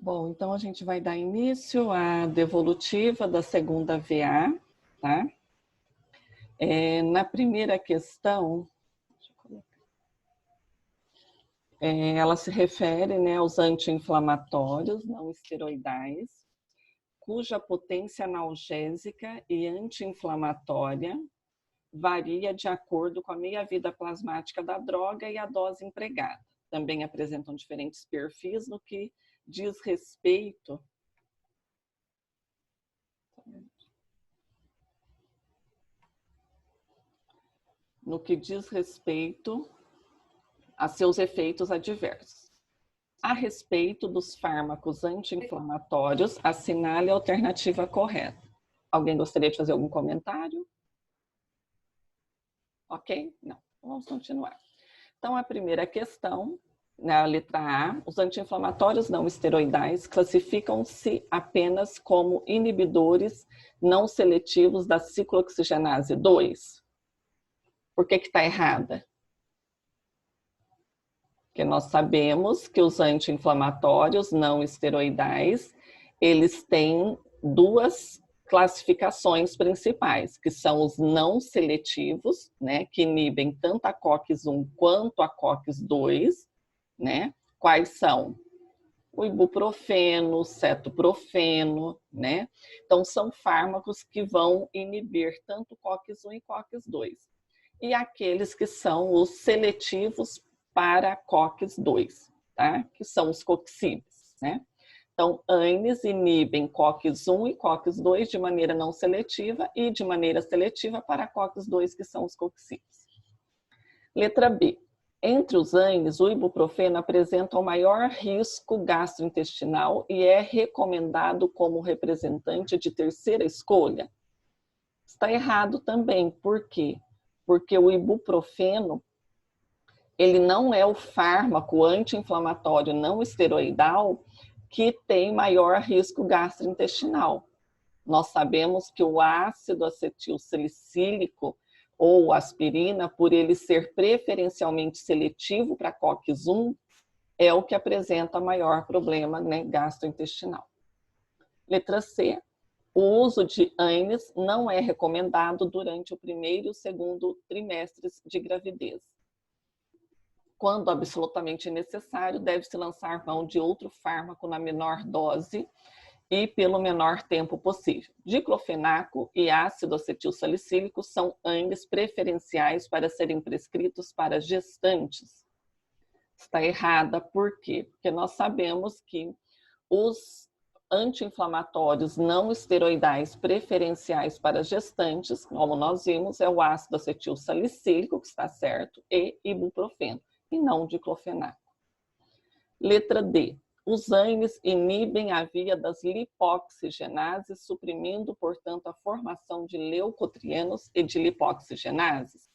Bom, então a gente vai dar início à devolutiva da segunda VA, tá? Na primeira questão, ela se refere, né, aos anti-inflamatórios não esteroidais, cuja potência analgésica e anti-inflamatória varia de acordo com a meia-vida plasmática da droga e a dose empregada. Também apresentam diferentes perfis no que diz respeito a seus efeitos adversos. A respeito dos fármacos anti-inflamatórios, assinale a alternativa correta. Alguém gostaria de fazer algum comentário? Ok? Não. Vamos continuar. Então, a primeira questão, na letra A, os anti-inflamatórios não esteroidais classificam-se apenas como inibidores não seletivos da ciclooxigenase 2. Por que está errada? Porque nós sabemos que os anti-inflamatórios não esteroidais, eles têm duas classificações principais, que são os não seletivos, né, que inibem tanto a COX-1 quanto a COX-2, né? Quais são? O ibuprofeno, o cetoprofeno, né? Então, são fármacos que vão inibir tanto COX-1 e COX-2. E aqueles que são os seletivos para COX-2, tá? Que são os coxibes, né? Então, AINES inibem COX-1 e COX-2 de maneira não seletiva e de maneira seletiva para COX-2, que são os coxibes. Letra B. Entre os AINES, o ibuprofeno apresenta o maior risco gastrointestinal e é recomendado como representante de terceira escolha. Está errado também. Por quê? Porque o ibuprofeno, ele não é o fármaco anti-inflamatório não esteroidal que tem maior risco gastrointestinal. Nós sabemos que o ácido acetilsalicílico ou aspirina, por ele ser preferencialmente seletivo para COX-1, é o que apresenta maior problema, né, gastrointestinal. Letra C. O uso de AINES não é recomendado durante o primeiro e o segundo trimestres de gravidez. Quando absolutamente necessário, deve-se lançar mão de outro fármaco na menor dose e pelo menor tempo possível. Diclofenaco e ácido acetilsalicílico são AINES preferenciais para serem prescritos para gestantes. Está errada, por quê? Porque nós sabemos que os anti-inflamatórios não esteroidais preferenciais para gestantes, como nós vimos, é o ácido acetilsalicílico, que está certo, e ibuprofeno, e não diclofenaco. Letra D. Os AINES inibem a via das lipoxigenases, suprimindo, portanto, a formação de leucotrienos e de lipoxigenases.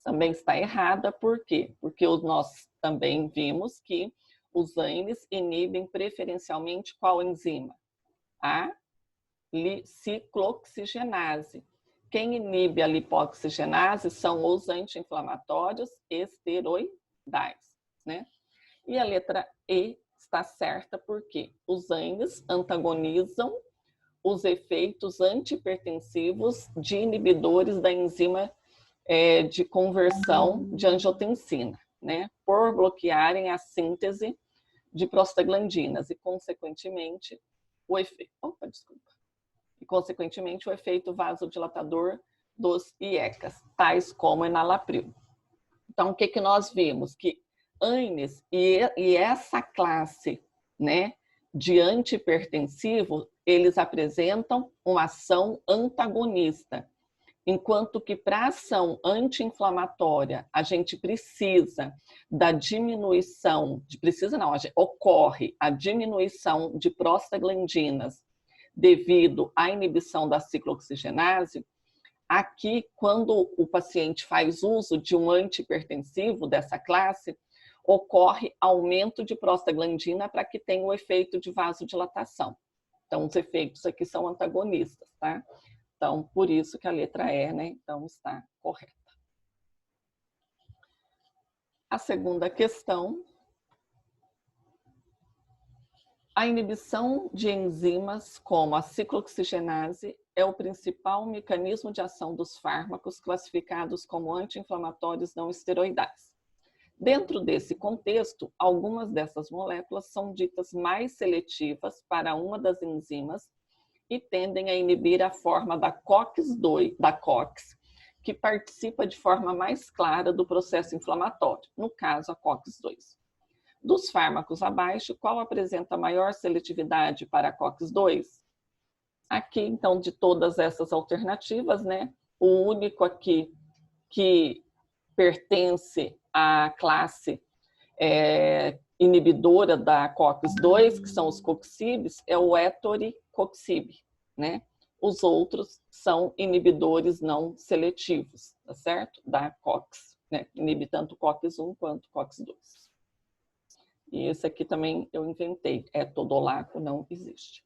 Também está errada, por quê? Porque nós também vimos que os AINES inibem preferencialmente qual enzima? A ciclooxigenase. Quem inibe a lipoxigenase são os anti-inflamatórios esteroidais, né? E a letra E está certa porque os AINES antagonizam os efeitos antihipertensivos de inibidores da enzima de conversão de angiotensina, né? Por bloquearem a síntese de prostaglandinas e, consequentemente, o efeito vasodilatador dos IECAs, tais como enalapril. Então, o que nós vimos? Que AINES e essa classe, né, de antihipertensivo, eles apresentam uma ação antagonista, enquanto que para ação anti-inflamatória a gente precisa da diminuição, ocorre a diminuição de prostaglandinas devido à inibição da ciclooxigenase. Aqui, quando o paciente faz uso de um antihipertensivo dessa classe, ocorre aumento de prostaglandina para que tenha o efeito de vasodilatação. Então, os efeitos aqui são antagonistas, tá? Então, por isso que a letra E, né, então, está correta. A segunda questão A inibição de enzimas como a ciclooxigenase é o principal mecanismo de ação dos fármacos classificados como anti-inflamatórios não esteroidais. Dentro desse contexto, algumas dessas moléculas são ditas mais seletivas para uma das enzimas e tendem a inibir a forma da COX-2, que participa de forma mais clara do processo inflamatório, no caso a COX-2. Dos fármacos abaixo, qual apresenta maior seletividade para a COX-2? Aqui, então, de todas essas alternativas, né, o único aqui que pertence à classe inibidora da COX-2, que são os coxibes, é o etoricoxib, né? Os outros são inibidores não seletivos, tá certo? Da COX, né? Inibe tanto COX-1 quanto COX-2. E esse aqui também eu inventei, etodolaco não existe.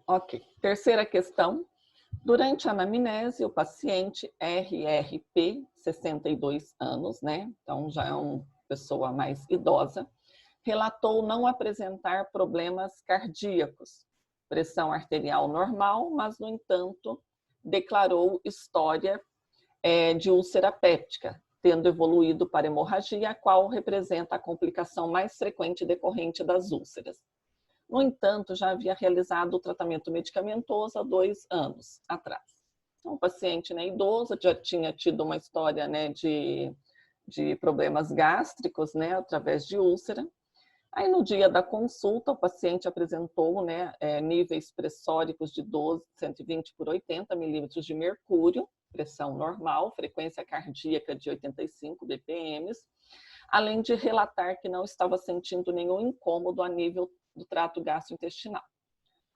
Ok, terceira questão. Durante a anamnese, o paciente RRP, 62 anos, né? Então já é uma pessoa mais idosa, relatou não apresentar problemas cardíacos, pressão arterial normal, mas, no entanto, declarou história de úlcera péptica, tendo evoluído para hemorragia, a qual representa a complicação mais frequente decorrente das úlceras. No entanto, já havia realizado o tratamento medicamentoso há 2 anos atrás. Então, o paciente, né, idoso, já tinha tido uma história, né, de problemas gástricos, né, através de úlcera. Aí, no dia da consulta, o paciente apresentou, né, níveis pressóricos de 12, 120 por 80 milímetros de mercúrio, pressão normal, frequência cardíaca de 85 BPM, além de relatar que não estava sentindo nenhum incômodo a nível do trato gastrointestinal.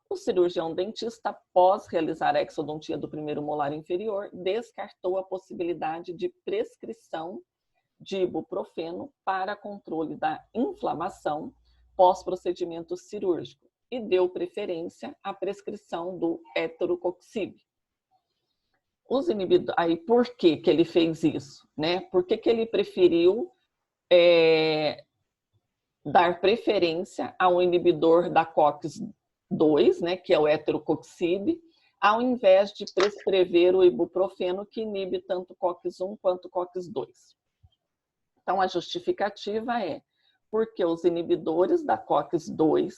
O cirurgião dentista, após realizar a exodontia do primeiro molar inferior, descartou a possibilidade de prescrição de ibuprofeno para controle da inflamação pós-procedimento cirúrgico e deu preferência à prescrição do etoricoxib. Os inibidores, aí por que ele fez isso, né? Por que ele preferiu dar preferência a um inibidor da COX-2, né, que é o etoricoxib, ao invés de prescrever o ibuprofeno, que inibe tanto COX-1 quanto COX-2. Então, a justificativa é porque os inibidores da COX-2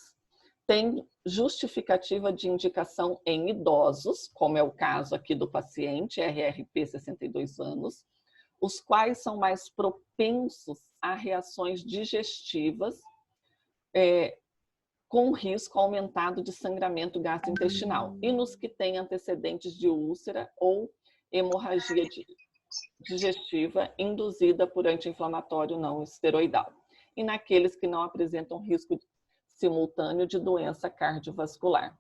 têm justificativa de indicação em idosos, como é o caso aqui do paciente, RRP 62 anos, os quais são mais propensos a reações digestivas com risco aumentado de sangramento gastrointestinal e nos que têm antecedentes de úlcera ou hemorragia digestiva induzida por anti-inflamatório não esteroidal e naqueles que não apresentam risco simultâneo de doença cardiovascular.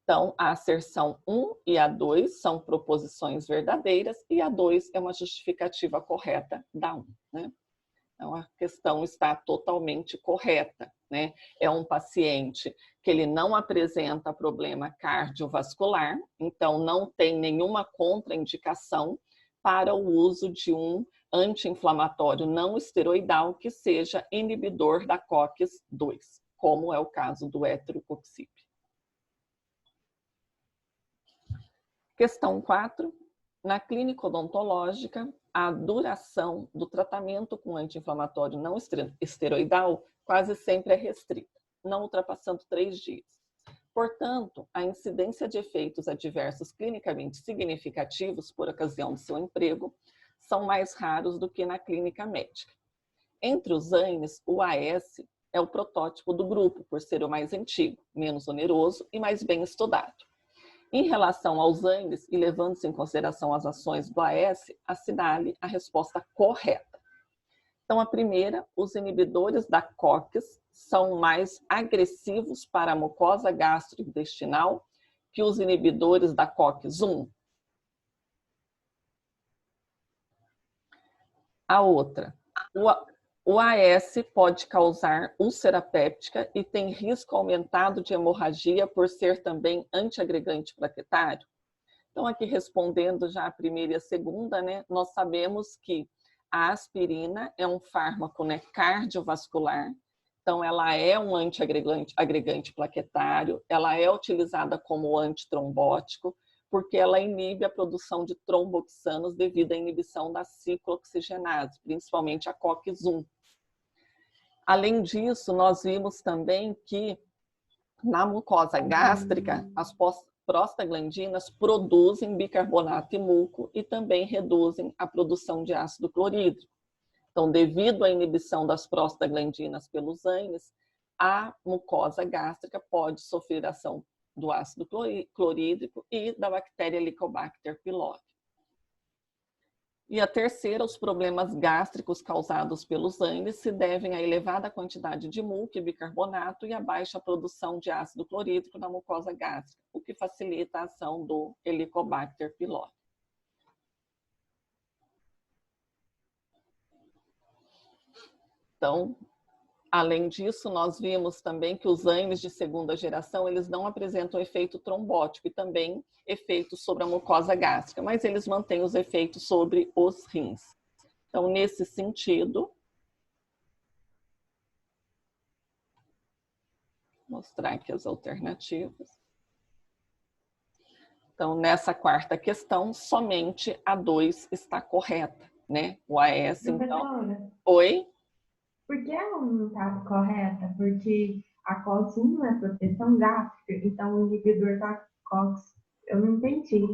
Então, a asserção 1 e a 2 são proposições verdadeiras e a 2 é uma justificativa correta da 1, né? Então, a questão está totalmente correta, né? É um paciente que ele não apresenta problema cardiovascular, então não tem nenhuma contraindicação para o uso de um anti-inflamatório não esteroidal que seja inibidor da COX-2, como é o caso do etoricoxib. Questão 4. Na clínica odontológica, a duração do tratamento com anti-inflamatório não esteroidal quase sempre é restrita, não ultrapassando 3 dias. Portanto, a incidência de efeitos adversos clinicamente significativos por ocasião de seu emprego são mais raros do que na clínica médica. Entre os ANES, o AS é o protótipo do grupo, por ser o mais antigo, menos oneroso e mais bem estudado. Em relação aos ANES, e levando-se em consideração as ações do AS, assinale a resposta correta. Então, a primeira, os inibidores da COX são mais agressivos para a mucosa gastrointestinal que os inibidores da COX-1. A outra, o AS pode causar úlcera péptica e tem risco aumentado de hemorragia por ser também antiagregante plaquetário? Então, aqui respondendo já a primeira e a segunda, né, nós sabemos que A aspirina é um fármaco, né, cardiovascular, então ela é um antiagregante plaquetário, ela é utilizada como antitrombótico, porque ela inibe a produção de tromboxanos devido à inibição da ciclooxigenase, principalmente a COX-1. Além disso, nós vimos também que na mucosa gástrica, as prostaglandinas produzem bicarbonato e muco e também reduzem a produção de ácido clorídrico. Então, devido à inibição das prostaglandinas pelos ANES, a mucosa gástrica pode sofrer ação do ácido clorídrico e da bactéria Helicobacter pylori. E a terceira, os problemas gástricos causados pelos ANES se devem à elevada quantidade de muco e bicarbonato e à baixa produção de ácido clorídrico na mucosa gástrica, o que facilita a ação do Helicobacter pylori. Então, além disso, nós vimos também que os ANES de segunda geração, eles não apresentam efeito trombótico e também efeitos sobre a mucosa gástrica, mas eles mantêm os efeitos sobre os rins. Então, nesse sentido, vou mostrar aqui as alternativas. Então, nessa quarta questão, somente a 2 está correta, né? O AS, então... Oi? Por que ela não está correta? Porque a COX-1 é proteção gástrica, então o inibidor da COX, eu não entendi.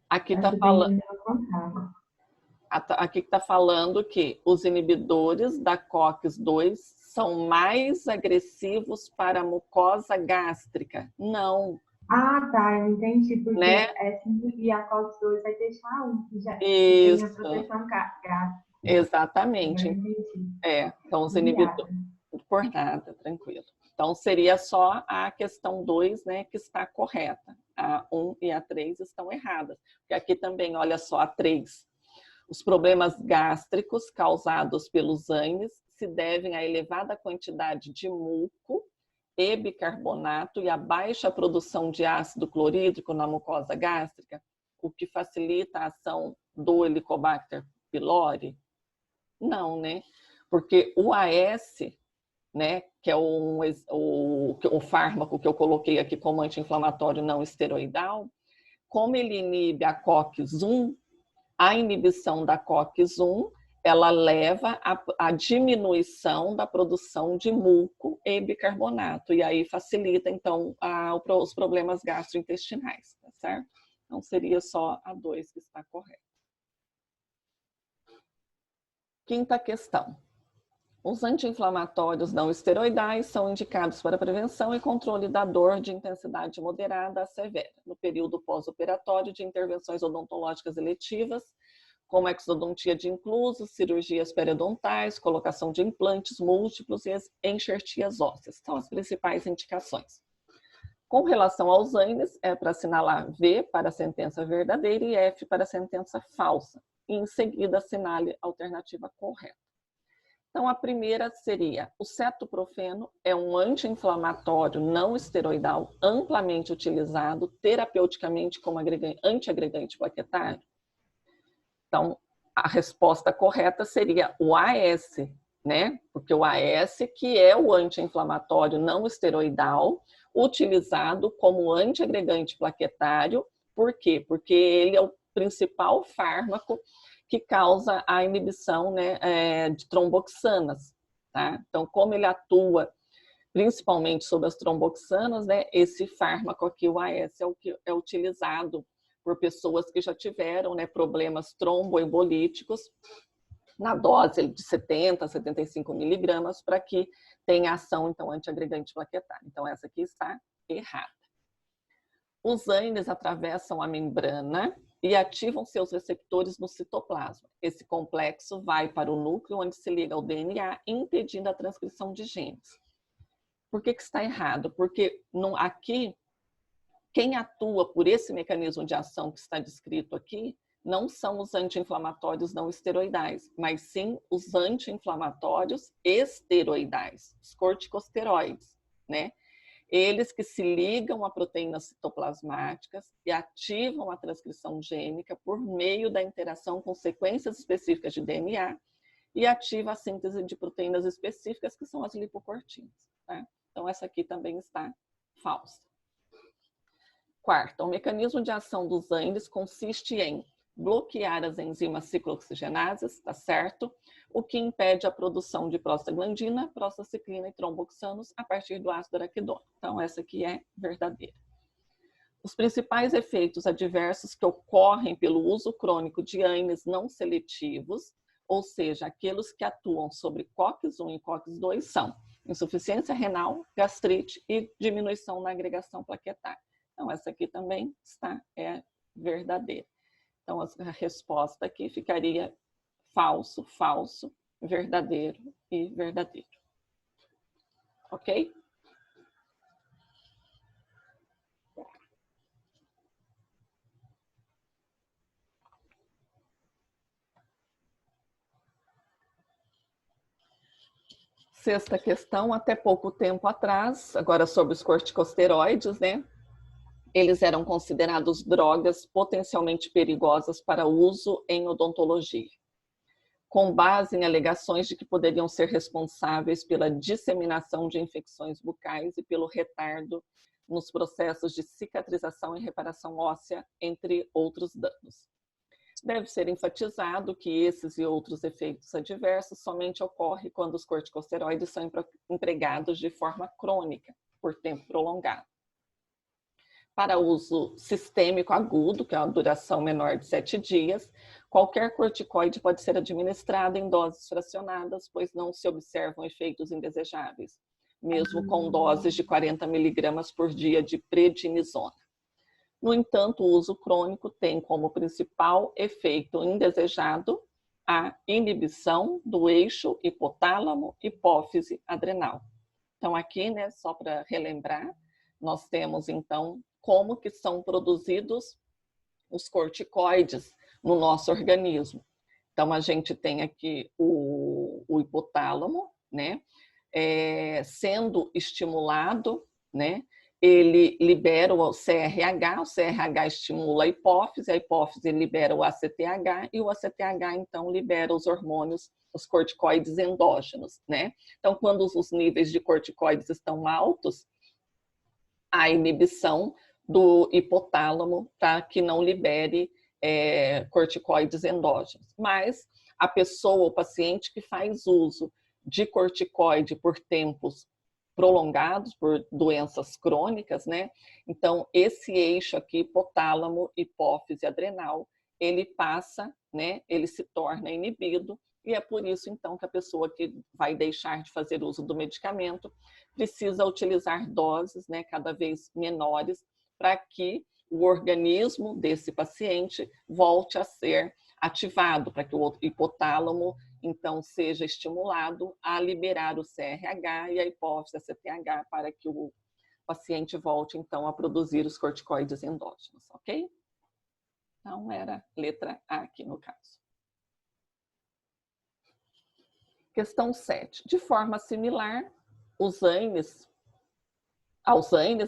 Aqui está falando... Aqui está falando que os inibidores da COX-2 são mais agressivos para a mucosa gástrica. Não. Ah, tá, eu entendi, porque né? essa inibir a COX-2 vai deixar que já tem a proteção gástrica. Exatamente. Então os inibidores... Por nada, tranquilo. Então seria só a questão 2, né, que está correta. A 1 e a 3 estão erradas. Porque aqui também, olha só, a 3. Os problemas gástricos causados pelos ANES se devem à elevada quantidade de muco e bicarbonato e à baixa produção de ácido clorídrico na mucosa gástrica, o que facilita a ação do Helicobacter pylori? Não, né? Porque o AS, né, que é o fármaco que eu coloquei aqui como anti-inflamatório não esteroidal, como ele inibe a COX-1, a inibição da COX-1, ela leva à diminuição da produção de muco e bicarbonato, e aí facilita, então, os problemas gastrointestinais, tá certo? Então, seria só a 2 que está correta. Quinta questão. Os anti-inflamatórios não esteroidais são indicados para prevenção e controle da dor de intensidade moderada a severa, no período pós-operatório de intervenções odontológicas eletivas, como exodontia de inclusos, cirurgias periodontais, colocação de implantes múltiplos e enxertias ósseas. São as principais indicações. Com relação aos ANES, é para assinalar V para a sentença verdadeira e F para a sentença falsa. E em seguida, assinale a alternativa correta. Então, a primeira seria: o cetoprofeno é um anti-inflamatório não esteroidal amplamente utilizado terapeuticamente como antiagregante plaquetário? Então, a resposta correta seria o AS, né? Porque o AS que é o anti-inflamatório não esteroidal utilizado como antiagregante plaquetário. Por quê? Porque ele é o principal fármaco que causa a inibição, né, de tromboxanas, tá? Então, como ele atua principalmente sobre as tromboxanas, né, esse fármaco aqui, o AS, é o que é utilizado por pessoas que já tiveram, né, problemas tromboembolíticos na dose de 70 a 75 miligramas para que tenha ação, então, antiagregante plaquetário. Então, essa aqui está errada. Os ANES atravessam a membrana e ativam seus receptores no citoplasma. Esse complexo vai para o núcleo, onde se liga ao DNA, impedindo a transcrição de genes. Por que está errado? Porque aqui, quem atua por esse mecanismo de ação que está descrito aqui, não são os anti-inflamatórios não esteroidais, mas sim os anti-inflamatórios esteroidais, os corticosteroides, né? Eles que se ligam a proteínas citoplasmáticas e ativam a transcrição gênica por meio da interação com sequências específicas de DNA e ativa a síntese de proteínas específicas, que são as lipocortinas. Tá? Então, essa aqui também está falsa. Quarta, o mecanismo de ação dos AINES consiste em bloquear as enzimas ciclooxigenases, tá certo? O que impede a produção de prostaglandina, prostaciclina e tromboxanos a partir do ácido araquidônico. Então, essa aqui é verdadeira. Os principais efeitos adversos que ocorrem pelo uso crônico de AINES não seletivos, ou seja, aqueles que atuam sobre COX-1 e COX-2, são insuficiência renal, gastrite e diminuição na agregação plaquetária. Então, essa aqui também é verdadeira. Então, a resposta aqui ficaria falso, falso, verdadeiro e verdadeiro. Ok? Sexta questão, até pouco tempo atrás, agora sobre os corticosteroides, né? Eles eram considerados drogas potencialmente perigosas para uso em odontologia, com base em alegações de que poderiam ser responsáveis pela disseminação de infecções bucais e pelo retardo nos processos de cicatrização e reparação óssea, entre outros danos. Deve ser enfatizado que esses e outros efeitos adversos somente ocorrem quando os corticosteroides são empregados de forma crônica, por tempo prolongado. Para uso sistêmico agudo, que é uma duração menor de 7 dias, qualquer corticoide pode ser administrado em doses fracionadas, pois não se observam efeitos indesejáveis, mesmo com doses de 40 miligramas por dia de prednisona. No entanto, o uso crônico tem como principal efeito indesejado a inibição do eixo hipotálamo-hipófise adrenal. Então, aqui, né, só para relembrar, nós temos, então, como que são produzidos os corticoides no nosso organismo. Então, a gente tem aqui o hipotálamo, né, sendo estimulado, né, ele libera o CRH estimula a hipófise libera o ACTH e o ACTH, então, libera os hormônios, os corticoides endógenos, né? Então, quando os níveis de corticoides estão altos, a inibição do hipotálamo para que não libere corticoides endógenos. Mas a pessoa, o paciente que faz uso de corticoide por tempos prolongados, por doenças crônicas, né? Então, esse eixo aqui, hipotálamo, hipófise adrenal, ele passa, né? Ele se torna inibido, e é por isso, então, que a pessoa que vai deixar de fazer uso do medicamento precisa utilizar doses, né, cada vez menores, para que o organismo desse paciente volte a ser ativado, para que o hipotálamo, então, seja estimulado a liberar o CRH e a hipófise, a CTH, para que o paciente volte, então, a produzir os corticoides endógenos, ok? Então, era letra A aqui no caso. Questão 7. De forma similar, aos AINES,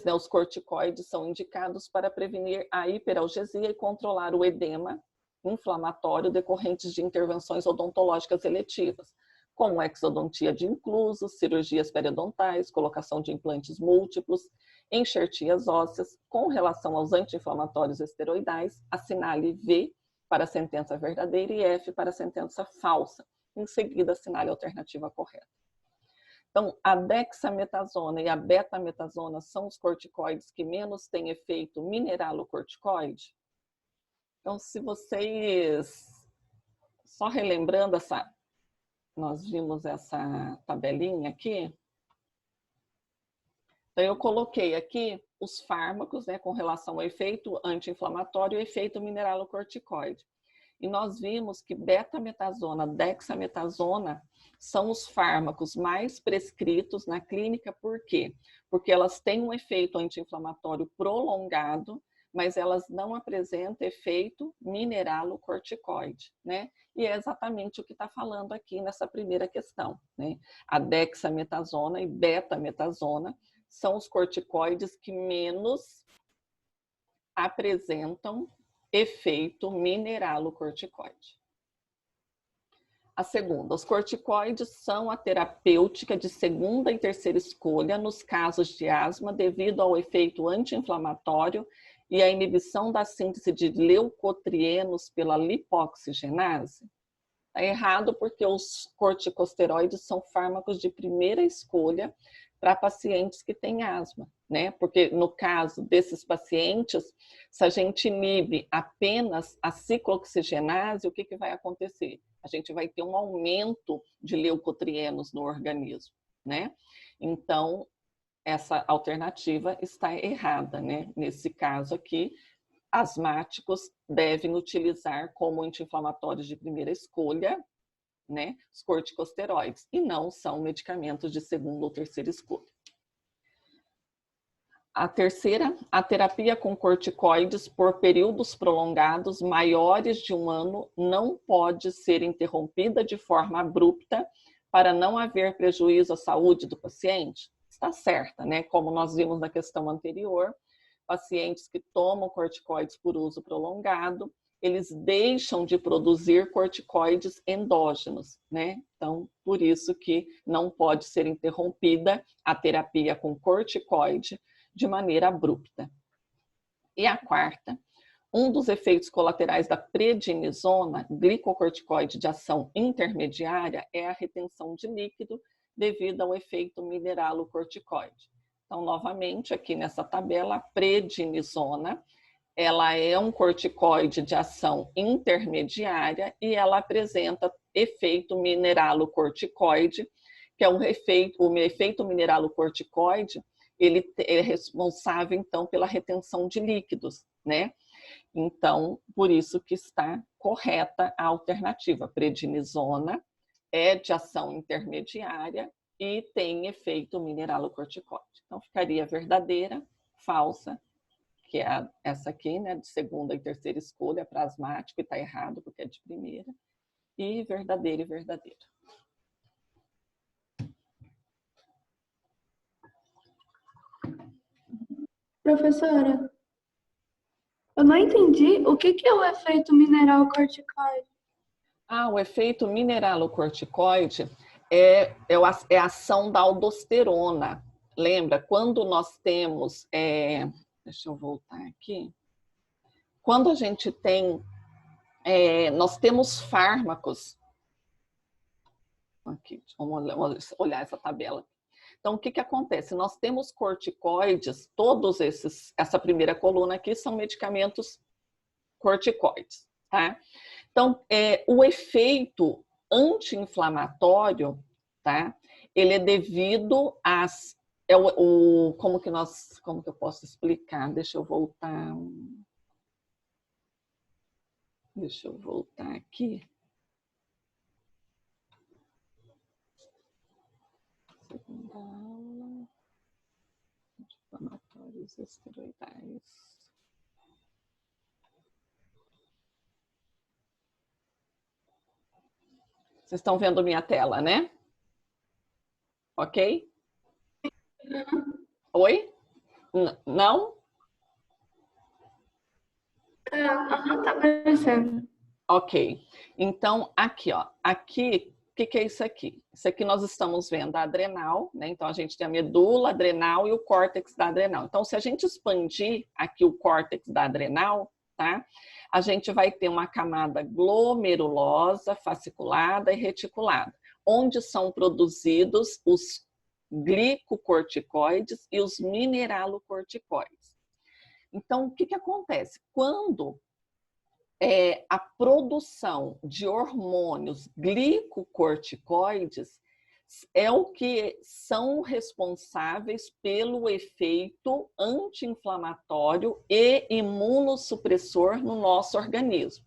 né, os corticoides são indicados para prevenir a hiperalgesia e controlar o edema inflamatório decorrentes de intervenções odontológicas eletivas, como exodontia de inclusos, cirurgias periodontais, colocação de implantes múltiplos, enxertias ósseas. Com relação aos anti-inflamatórios esteroidais, assinale V para a sentença verdadeira e F para a sentença falsa. Em seguida, assinale a alternativa correta. Então, a dexametasona e a betametasona são os corticoides que menos têm efeito mineralocorticoide. Então, se vocês, só relembrando nós vimos essa tabelinha aqui. Então, eu coloquei aqui os fármacos, né, com relação ao efeito anti-inflamatório e efeito mineralocorticoide. E nós vimos que betametasona, dexametasona são os fármacos mais prescritos na clínica. Por quê? Porque elas têm um efeito anti-inflamatório prolongado, mas elas não apresentam efeito mineralocorticoide, né? E é exatamente o que está falando aqui nessa primeira questão, né? A dexametasona e betametasona são os corticoides que menos apresentam efeito mineralocorticoide. A segunda, os corticoides são a terapêutica de segunda e terceira escolha nos casos de asma devido ao efeito anti-inflamatório e à inibição da síntese de leucotrienos pela lipoxigenase. Está errado porque os corticosteroides são fármacos de primeira escolha para pacientes que têm asma, né? Porque no caso desses pacientes, se a gente inibe apenas a ciclooxigenase, o que vai acontecer? A gente vai ter um aumento de leucotrienos no organismo, né? Então, essa alternativa está errada, né? Nesse caso aqui, asmáticos devem utilizar como anti-inflamatórios de primeira escolha, né, os corticosteroides, e não são medicamentos de segunda ou terceira escolha. A terceira, a terapia com corticoides por períodos prolongados maiores de 1 ano não pode ser interrompida de forma abrupta para não haver prejuízo à saúde do paciente. Está certa, né? Como nós vimos na questão anterior, pacientes que tomam corticoides por uso prolongado, eles deixam de produzir corticoides endógenos, né? Então, por isso que não pode ser interrompida a terapia com corticoide de maneira abrupta. E a quarta, um dos efeitos colaterais da prednisona, glicocorticoide de ação intermediária, é a retenção de líquido devido ao efeito mineralocorticoide. Então, novamente, aqui nessa tabela, a prednisona, ela é um corticoide de ação intermediária e ela apresenta efeito mineralocorticoide, que é o efeito mineralocorticoide, ele é responsável, então, pela retenção de líquidos, né? Então, por isso que está correta a alternativa. Prednisona é de ação intermediária e tem efeito mineralocorticoide. Então, ficaria verdadeira, falsa, que é essa aqui, né, de segunda e terceira escolha para asmático, e está errado porque é de primeira, e verdadeira e verdadeira. Professora, eu não entendi o que é o efeito mineral corticoide. O efeito mineralocorticoide é a ação da aldosterona. Lembra, quando nós temos... deixa eu voltar aqui. Quando a gente tem... nós temos fármacos... Aqui, vamos olhar essa tabela. Então, o que acontece? Nós temos corticoides, todos esses... Essa primeira coluna aqui são medicamentos corticoides, tá? Então, o efeito anti-inflamatório, tá? Ele é devido às... como que eu posso explicar? Deixa eu voltar aqui. Segunda aula. Anti-inflamatórios esteroidais. Vocês estão vendo minha tela, né? Ok? Oi? Não? Tá aparecendo. Ok. Então, aqui, ó. Aqui, o que é isso aqui? Isso aqui nós estamos vendo a adrenal, né? Então, a gente tem a medula adrenal e o córtex da adrenal. Então, se a gente expandir aqui o córtex da adrenal, tá? A gente vai ter uma camada glomerulosa, fasciculada e reticulada, onde são produzidos os glicocorticoides e os mineralocorticoides. Então, o que acontece? Quando a produção de hormônios glicocorticoides é o que são responsáveis pelo efeito anti-inflamatório e imunossupressor no nosso organismo.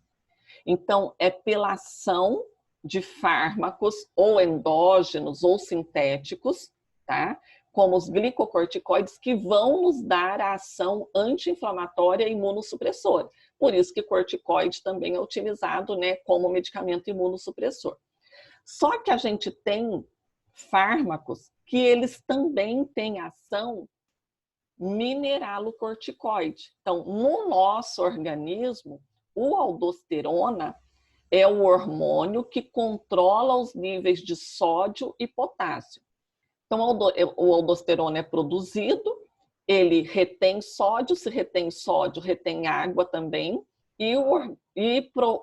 Então, é pela ação de fármacos ou endógenos ou sintéticos, tá? Como os glicocorticoides, que vão nos dar a ação anti-inflamatória e imunossupressora. Por isso que corticoide também é utilizado, né, como medicamento imunossupressor. Só que a gente tem fármacos que eles também têm ação mineralocorticoide. Então, no nosso organismo, o aldosterona é o hormônio que controla os níveis de sódio e potássio. Então, o aldosterona é produzido, ele retém sódio, se retém sódio, retém água também,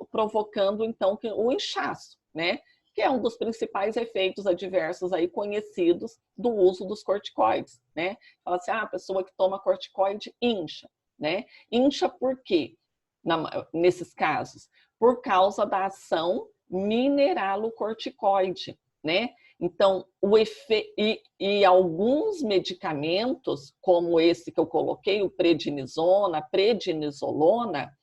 provocando, então, o inchaço, né? Que é um dos principais efeitos adversos aí conhecidos do uso dos corticoides, né? Fala assim, a pessoa que toma corticoide incha, né? Incha por quê? Nesses casos, por causa da ação mineralocorticoide, né? Então, alguns medicamentos, como esse que eu coloquei, o prednisona, prednisolona,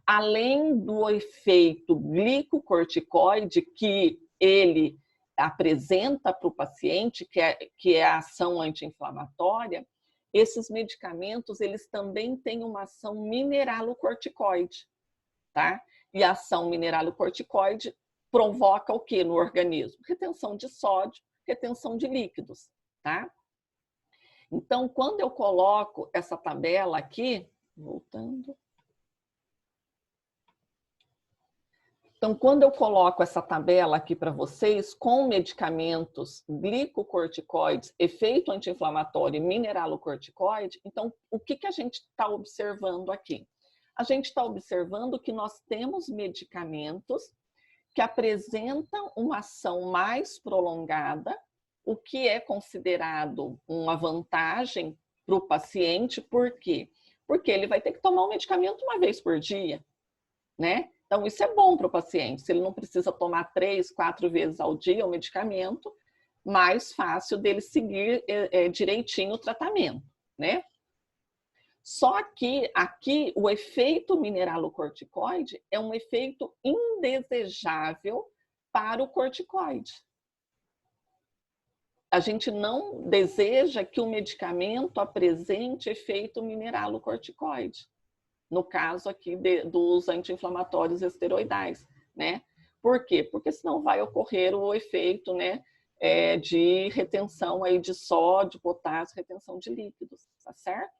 além do efeito glicocorticoide que ele apresenta para o paciente, que é a ação anti-inflamatória, esses medicamentos, eles também têm uma ação mineralocorticoide, tá? E a ação mineralocorticoide provoca o que no organismo? Retenção de sódio, retenção de líquidos, tá? Então, quando eu coloco essa tabela aqui, voltando. Então, quando eu coloco essa tabela aqui para vocês, com medicamentos glicocorticoides, efeito anti-inflamatório e mineralocorticoide, então, o que a gente está observando aqui? A gente está observando que nós temos medicamentos que apresentam uma ação mais prolongada, o que é considerado uma vantagem para o paciente, por quê? Porque ele vai ter que tomar o medicamento uma vez por dia, né? Então, isso é bom para o paciente. Se ele não precisa tomar 3, 4 vezes ao dia o medicamento, mais fácil dele seguir direitinho o tratamento, né? Só que aqui o efeito mineralocorticoide é um efeito indesejável para o corticoide. A gente não deseja que o medicamento apresente efeito mineralocorticoide. No caso aqui dos anti-inflamatórios esteroidais, né? Por quê? Porque senão vai ocorrer o efeito, né, de retenção aí de sódio, potássio, retenção de líquidos, tá certo?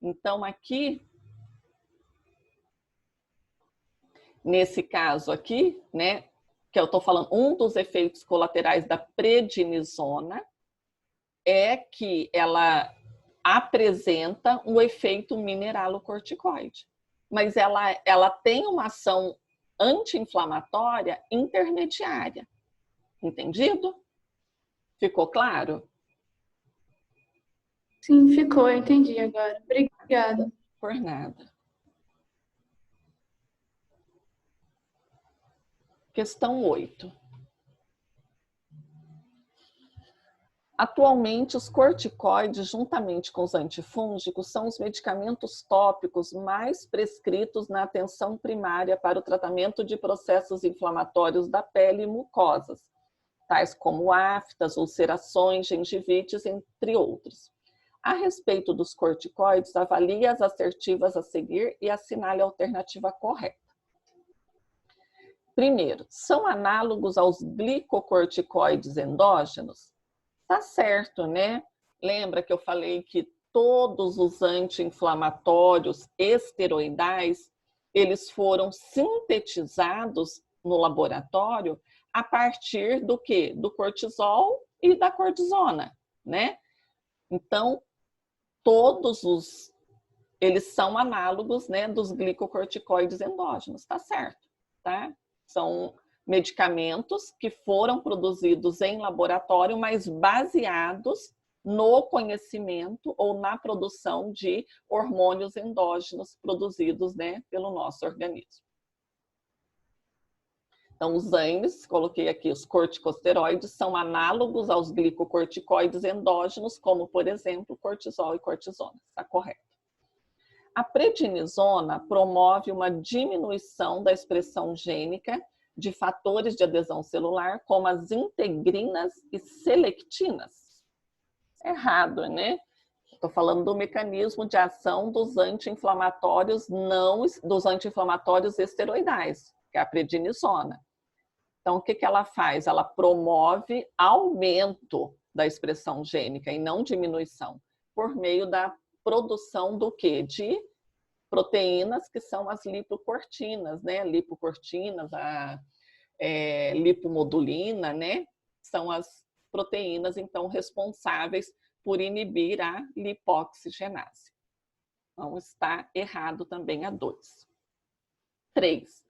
Então aqui, nesse caso aqui, né, que eu estou falando, um dos efeitos colaterais da prednisona é que ela apresenta um efeito mineralocorticoide, mas ela tem uma ação anti-inflamatória intermediária. Entendido? Ficou claro? Sim, ficou, eu entendi agora. Obrigada. Por nada. Questão 8. Atualmente, os corticoides, juntamente com os antifúngicos, são os medicamentos tópicos mais prescritos na atenção primária para o tratamento de processos inflamatórios da pele e mucosas, tais como aftas, ulcerações, gengivites, entre outros. A respeito dos corticoides, avalie as assertivas a seguir e assinale a alternativa correta. Primeiro, são análogos aos glicocorticoides endógenos? Tá certo, né? Lembra que eu falei que todos os anti-inflamatórios esteroidais, eles foram sintetizados no laboratório a partir do quê? Do cortisol e da cortisona, né? Então, eles são análogos, né, dos glicocorticoides endógenos, tá certo, tá? São medicamentos que foram produzidos em laboratório, mas baseados no conhecimento ou na produção de hormônios endógenos produzidos, né, pelo nosso organismo. Então, os AINES, coloquei aqui, os corticosteroides, são análogos aos glicocorticoides endógenos, como, por exemplo, cortisol e cortisona. Está correto. A prednisona promove uma diminuição da expressão gênica de fatores de adesão celular, como as integrinas e selectinas. Errado, né? Estou falando do mecanismo de ação dos anti-inflamatórios esteroidais, que é a prednisona. Então, o que que ela faz? Ela promove aumento da expressão gênica e não diminuição, por meio da produção do quê? De proteínas que são as lipocortinas, né? Lipocortinas, a lipomodulina, né? São as proteínas, então, responsáveis por inibir a lipoxigenase. Então, está errado também a 2. 3.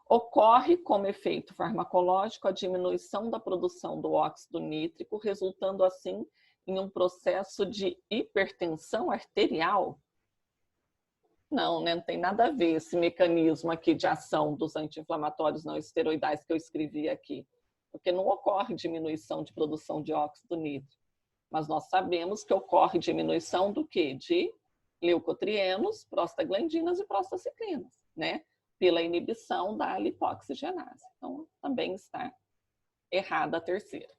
Ocorre como efeito farmacológico a diminuição da produção do óxido nítrico, resultando assim em um processo de hipertensão arterial? Não, né? Não tem nada a ver esse mecanismo aqui de ação dos anti-inflamatórios não esteroidais que eu escrevi aqui, porque não ocorre diminuição de produção de óxido nítrico, mas nós sabemos que ocorre diminuição do quê? De leucotrienos, prostaglandinas e prostaciclinas, né? Pela inibição da lipoxigenase. Então, também está errada a terceira.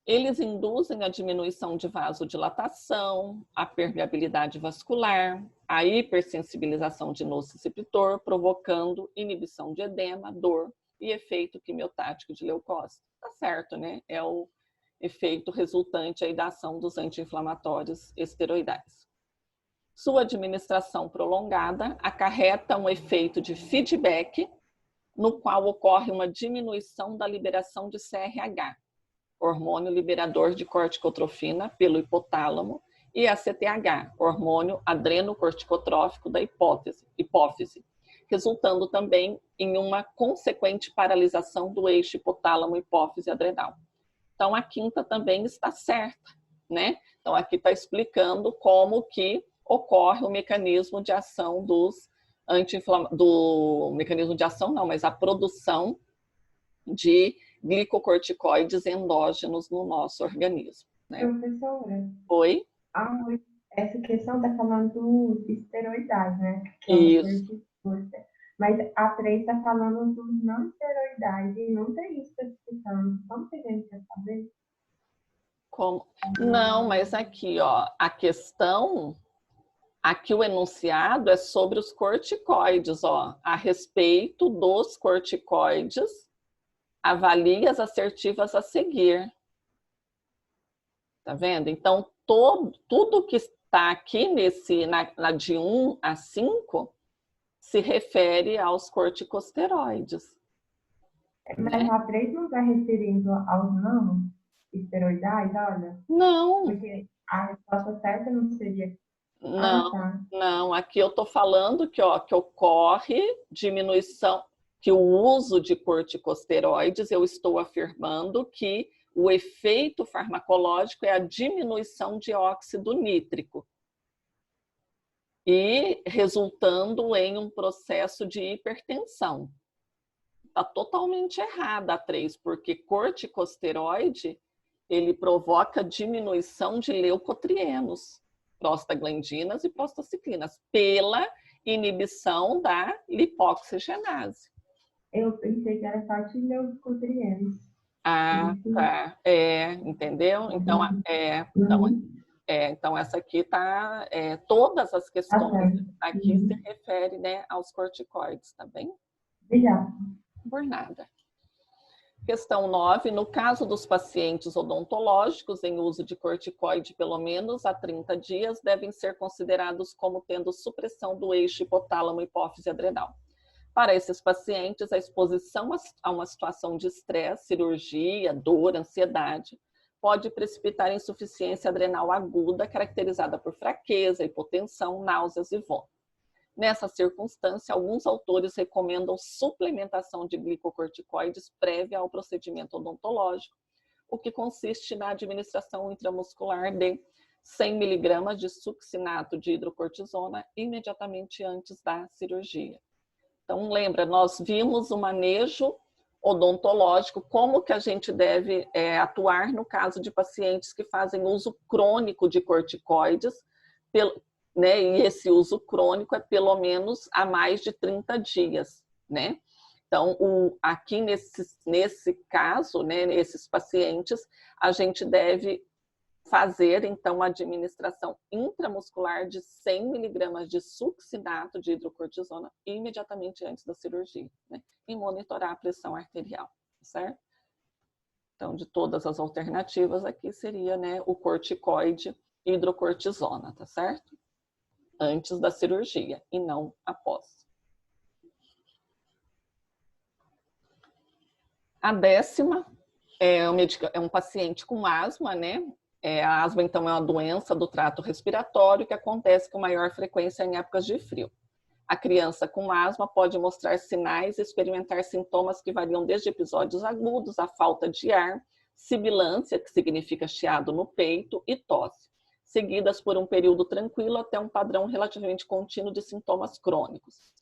Eles induzem a diminuição de vasodilatação, a permeabilidade vascular, a hipersensibilização de nociceptor, provocando inibição de edema, dor e efeito quimiotático de leucócito. Tá certo, né? É o efeito resultante aí da ação dos anti-inflamatórios esteroidais. Sua administração prolongada acarreta um efeito de feedback, no qual ocorre uma diminuição da liberação de CRH, hormônio liberador de corticotrofina, pelo hipotálamo, e a CTH, hormônio adrenocorticotrófico da hipófise, resultando também em uma consequente paralisação do eixo hipotálamo-hipófise-adrenal. Então, a quinta também está certa, né? Então, aqui está explicando como que ocorre o mecanismo de ação dos mecanismo de ação não, mas a produção de glicocorticoides endógenos no nosso organismo, né? Professora, Oi? essa questão está falando dos esteroidais, né? Isso. Mas a 3 está falando dos não esteroidais e não tem especificando. Como que a gente quer saber? Como? Não, mas aqui, ó, a questão, aqui o enunciado é sobre os corticoides, ó, a respeito dos corticoides, avalie as assertivas a seguir. Tá vendo? Então, tudo que está aqui na de 1 a 5 se refere aos corticosteroides. Mas a 3 não está referindo aos não esteroidais, olha? Não. Porque a resposta certa não seria... Não, tá. não. Aqui eu estou falando que ocorre diminuição, que o uso de corticosteroides, eu estou afirmando que o efeito farmacológico é a diminuição de óxido nítrico e resultando em um processo de hipertensão. Está totalmente errada a 3, porque corticosteroide, ele provoca diminuição de leucotrienos, prostaglandinas e prostaciclinas, pela inibição da lipoxigenase. Eu pensei que era só de leucotrienos. Ah, tá. Entendeu? Então essa aqui tá, todas as questões aqui se referem, né, aos corticoides, tá bem? Obrigada. Por nada. Questão 9. No caso dos pacientes odontológicos em uso de corticoide pelo menos há 30 dias, devem ser considerados como tendo supressão do eixo hipotálamo-hipófise adrenal. Para esses pacientes, a exposição a uma situação de estresse, cirurgia, dor, ansiedade, pode precipitar insuficiência adrenal aguda, caracterizada por fraqueza, hipotensão, náuseas e vômito. Nessa circunstância, alguns autores recomendam suplementação de glicocorticoides prévia ao procedimento odontológico, o que consiste na administração intramuscular de 100 mg de succinato de hidrocortisona imediatamente antes da cirurgia. Então, lembra, nós vimos o manejo odontológico, como que a gente deve atuar no caso de pacientes que fazem uso crônico de corticoides, né? E esse uso crônico é pelo menos há mais de 30 dias, né? Então, aqui nesse caso, né, nesses pacientes, a gente deve fazer, então, a administração intramuscular de 100 miligramas de succinato de hidrocortisona imediatamente antes da cirurgia, né? E monitorar a pressão arterial, certo? Então, de todas as alternativas aqui seria, né, o corticoide hidrocortisona, tá certo? Antes da cirurgia e não após. A 10ª é um paciente com asma, né? A asma, então, é uma doença do trato respiratório que acontece com maior frequência em épocas de frio. A criança com asma pode mostrar sinais e experimentar sintomas que variam desde episódios agudos, a falta de ar, sibilância, que significa chiado no peito, e tosse, seguidas por um período tranquilo até um padrão relativamente contínuo de sintomas crônicos.